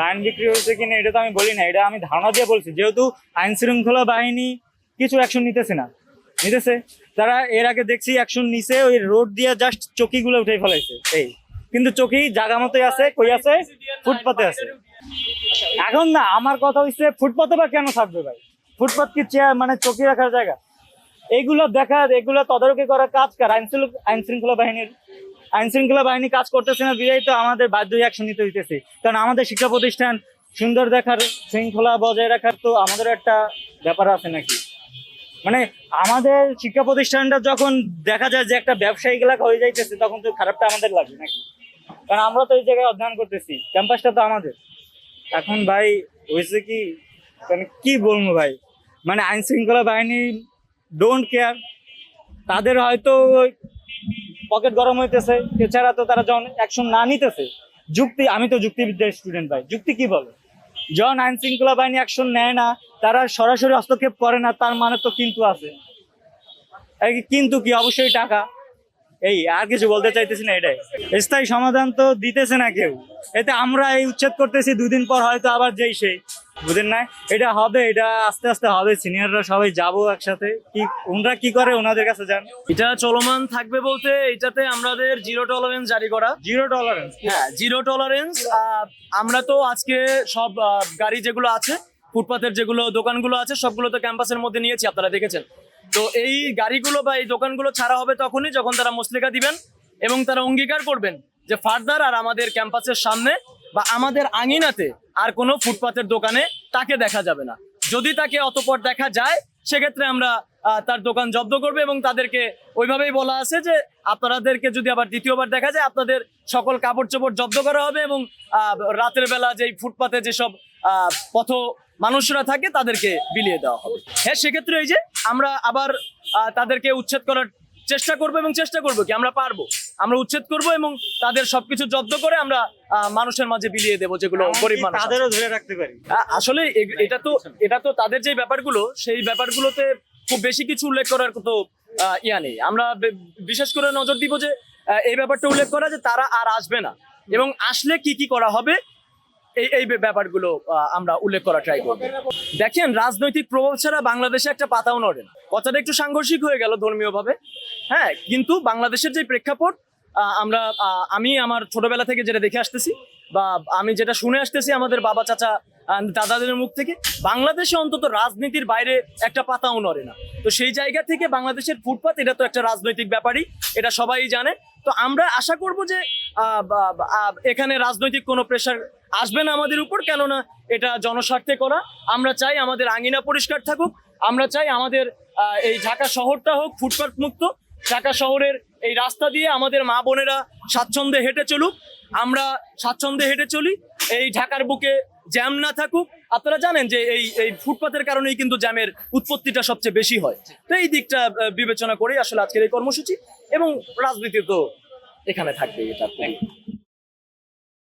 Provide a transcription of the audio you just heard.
Line বিক্রি হয়েছে কিনা এটা তো আমি বলি না, এটা আমি ধারণা দিয়ে বলছি, যেহেতু আইন শৃঙ্খলা বাহিনী কিছু অ্যাকশন নিতেছে না, নিতেছে তারা এর আগে দেখছি অ্যাকশন নিছে, ওই রোড দিয়ে জাস্ট চকিগুলো উঠে ফেলাইছে এই, কিন্তু চকি জায়গা মতোই আছে, কই আছে, ফুটপাতে আছে। এখন না আমার কথা হচ্ছে ফুটপাতে বা কেন থাকবে ভাই, ফুটপাত কি চেয়ার মানে চকি রাখার জায়গা? এইগুলো দেখা, এগুলো তদারকি করার কাজ কার? আইন শৃঙ্খলা বাহিনীর। আইন শৃঙ্খলা বাহিনী কাজ করতেছে না বিধায় তো আমাদের বাধ্য হয়ে অ্যাকশন নিতে হইতেছে, কারণ আমাদের শিক্ষা প্রতিষ্ঠান সুন্দর দেখার, শৃঙ্খলা বজায় রাখার তো আমাদের একটা ব্যাপার আছে নাকি? মানে আমাদের শিক্ষা প্রতিষ্ঠানটা যখন দেখা যায় যে একটা ব্যবসায়িক এলাকা হয়ে যাইতেছে, তখন তো খারাপটা আমাদের লাগে নাকি? কারণ আমরা তো এই জায়গায় অধ্যয়ন করতেছি, ক্যাম্পাসটা তো আমাদের। এখন ভাই হয়েছে কি, মানে কি বলবো ভাই, মানে আইন শৃঙ্খলা বাহিনী ডোন্ট কেয়ার, তাদের হয়তো পকেট গরম হইতেছে, এছাড়া তো তারা যখন অ্যাকশন না নিতেছে, যুক্তি, আমি তো যুক্তিবিদ্যার স্টুডেন্ট ভাই, যুক্তি কি বলে? যখন আইন শৃঙ্খলা বাহিনী অ্যাকশন নেয় না, তারা সরাসরি হস্তক্ষেপ করে না, তার মানে তো কিন্তু আছে, কিন্তু কি অবশ্যই টাকা, এই আর কিছু বলতে চাইতেছি না। এটাই স্থায়ী সমাধান তো দিতেছে না কেউ, এতে আমরা এই উচ্ছেদ করতেছি, 2 দিন পর হয়তো আবার যেই সেই, বুঝেন না? এটা হবে, এটা আস্তে আস্তে হবে, সিনিয়ররা সবাই যাবো একসাথে, কি ওনারা কি করে ওনাদের কাছে যান। এটা চলমান থাকবে বলতে এটাতে আমাদের জিরো টলারেন্স জারি করা। Zero tolerance? হ্যাঁ, জিরো টলারেন্স। আমরা তো আজকে সব গাড়ি যেগুলো আছে, ফুটপাতের যেগুলো দোকানগুলো আছে, সবগুলো তো ক্যাম্পাসের মধ্যে নিয়েছি, আপনারা দেখেছেন। তো এই গাড়িগুলো বা এই দোকানগুলো ছাড়া হবে তখনই যখন তারা মুসলিকা দিবেন এবং তারা অঙ্গীকার করবেন যে ফার্দার আর আমাদের ক্যাম্পাসের সামনে বা আমাদের আঙিনাতে আর কোনো ফুটপাতের দোকানে তাকে দেখা যাবে না। যদি তাকে অতঃপর দেখা যায়, সেক্ষেত্রে আমরা তার দোকান জব্দ করবে এবং তাদেরকে ওইভাবেই বলা আছে যে আপনাদেরকে যদি আবার দ্বিতীয়বার দেখা যায়, আপনাদের সকল কাপড় চোপড় জব্দ করা হবে এবং রাতের বেলা যেই ফুটপাতে যেসব পথ মানুষরা থাকে তাদেরকে বিলিয়ে দেওয়া হবে। হ্যাঁ, সেক্ষেত্রে এই যে আমরা আবার তাদেরকে উচ্ছেদ করার চেষ্টা করবো এবং চেষ্টা করবো কি আমরা পারবো, আমরা উচ্ছেদ করব এবং তাদের সবকিছু জব্দ করে আমরা মানুষের মাঝে বিলিয়ে দেবো, যেগুলো গরিব মানুষ তাদেরও ধরে রাখতে পারি। আসলে এটা তো তাদের যে ব্যাপারগুলো, সেই ব্যাপারগুলোতে খুব বেশি কিছু উল্লেখ করার তো ইয়া নেই। আমরা বিশেষ করে নজর দিব যে এই ব্যাপারটা উল্লেখ করা যে তারা আর আসবে না এবং আসলে কি কি করা হবে, এই ব্যাপারগুলো আমরা উল্লেখ করা ট্রাই করব। দেখেন, রাজনৈতিক প্রভাব ছাড়া বাংলাদেশে একটা পাতাও নড়ে না। কথাটা একটু সাংঘর্ষিক হয়ে গেল ধর্মীয় ভাবে, হ্যাঁ, কিন্তু বাংলাদেশের যে প্রেক্ষাপট, আমি আমার ছোটবেলা থেকে যেটা দেখে আসতেছি বা আমি যেটা শুনে আসতেছি আমাদের বাবা চাচা দাদাদের মুখ থেকে, বাংলাদেশে অন্তত রাজনীতির বাইরে একটা পাতাও নড়ে না। তো সেই জায়গা থেকে বাংলাদেশের ফুটপাত এটা তো একটা রাজনৈতিক ব্যাপারই, এটা সবাই জানে। তো আমরা আশা করব যে এখানে রাজনৈতিক কোনো প্রেশার আসবে না আমাদের উপর, কেননা এটা জনস্বার্থে করা। আমরা চাই আমাদের আঙিনা পরিষ্কার থাকুক, আমরা চাই আমাদের এই ঢাকা শহরটা হোক ফুটপাত মুক্ত, ঢাকা শহরের এই রাস্তা দিয়ে আমাদের মা বোনেরা স্বাচ্ছন্দ্যে হেঁটে চলুক, আমরা স্বাচ্ছন্দ্যে হেঁটে চলি, এই ঢাকার বুকে জ্যাম না থাকুক। আপনারা জানেন যে এই ফুটপাতের কারণেই কিন্তু জ্যামের উৎপত্তিটা সবচেয়ে বেশি হয়। তো এই দিকটা বিবেচনা করেই আসলে আজকের এই কর্মসূচি, এবং রাজনীতি তো এখানে থাকবে, এটা